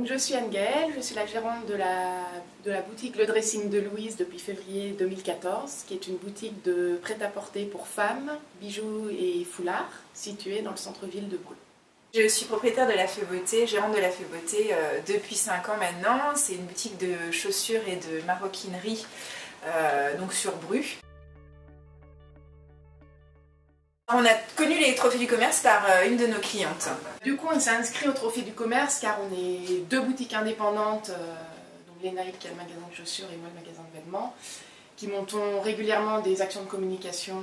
Donc je suis Anne-Gaëlle, je suis la gérante de la boutique Le Dressing de Louise depuis février 2014, qui est une boutique de prêt-à-porter pour femmes, bijoux et foulards, située dans le centre-ville de Breux. Je suis propriétaire de La Fée Beauté, gérante de La Fée Beauté depuis 5 ans maintenant. C'est une boutique de chaussures et de maroquinerie donc sur Brux. On a connu les trophées du commerce par une de nos clientes. Du coup, on s'est inscrit au trophée du commerce car on est deux boutiques indépendantes, donc Lénaïque qui a le magasin de chaussures et moi le magasin de vêtements, qui montons régulièrement des actions de communication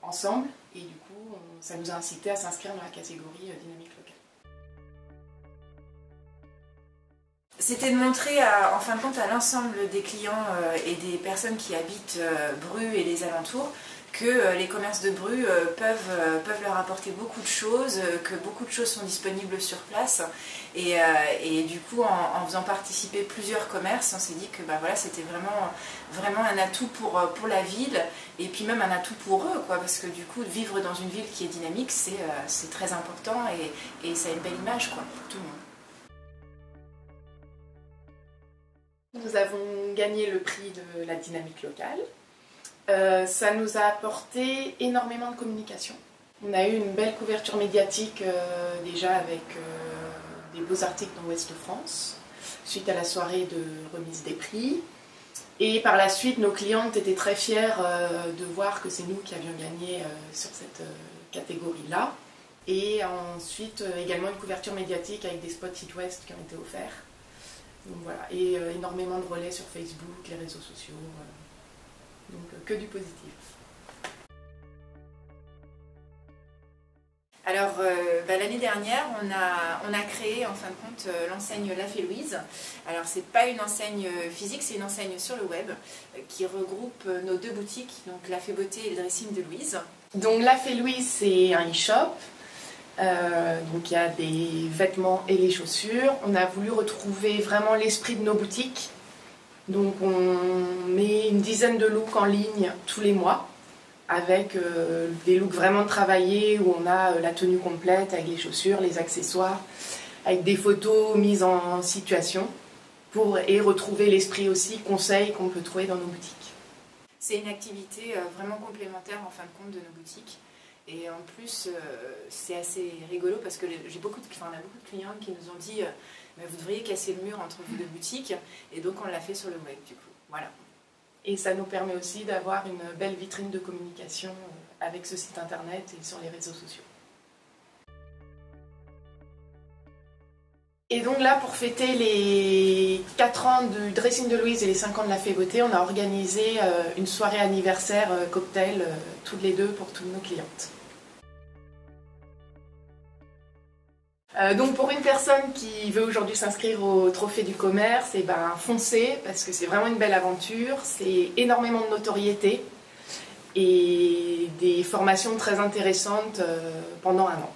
ensemble et du coup, ça nous a incité à s'inscrire dans la catégorie dynamique locale. C'était de montrer en fin de compte à l'ensemble des clients et des personnes qui habitent Brux et les alentours que les commerces de Brux peuvent leur apporter beaucoup de choses, que beaucoup de choses sont disponibles sur place. Et du coup, en faisant participer plusieurs commerces, on s'est dit que voilà, c'était vraiment un atout pour la ville et puis même un atout pour eux, quoi, parce que du coup, vivre dans une ville qui est dynamique, c'est très important et ça a une belle image, quoi, pour tout le monde. Nous avons gagné le prix de la dynamique locale. Ça nous a apporté énormément de communication. On a eu une belle couverture médiatique déjà avec des beaux articles dans Ouest de France, suite à la soirée de remise des prix. Et par la suite, nos clientes étaient très fières de voir que c'est nous qui avions gagné sur cette catégorie-là. Et ensuite, également une couverture médiatique avec des spots It West qui ont été offerts. Donc voilà, et énormément de relais sur Facebook, les réseaux sociaux. Donc que du positif. Alors l'année dernière, on a créé en fin de compte l'enseigne La Fée Louise. Alors c'est pas une enseigne physique, c'est une enseigne sur le web qui regroupe nos deux boutiques, donc La Fée Beauté et le Dressing de Louise. Donc La Fée Louise, c'est un e-shop. Donc il y a des vêtements et les chaussures. On a voulu retrouver vraiment l'esprit de nos boutiques. Donc on met une dizaine de looks en ligne tous les mois avec des looks vraiment travaillés où on a la tenue complète avec les chaussures, les accessoires, avec des photos mises en situation et retrouver l'esprit aussi conseil qu'on peut trouver dans nos boutiques. C'est une activité vraiment complémentaire en fin de compte de nos boutiques. Et en plus, c'est assez rigolo parce que on a beaucoup de clients qui nous ont dit vous devriez casser le mur entre vous deux boutiques. Et donc on l'a fait sur le web du coup. Voilà. Et ça nous permet aussi d'avoir une belle vitrine de communication avec ce site internet et sur les réseaux sociaux. Et donc là, pour fêter les 4 ans du Dressing de Louise et les 5 ans de La Fée Beauté, on a organisé une soirée anniversaire cocktail toutes les deux pour toutes nos clientes. Donc pour une personne qui veut aujourd'hui s'inscrire au trophée du commerce, foncez parce que c'est vraiment une belle aventure, c'est énormément de notoriété et des formations très intéressantes pendant 1 an.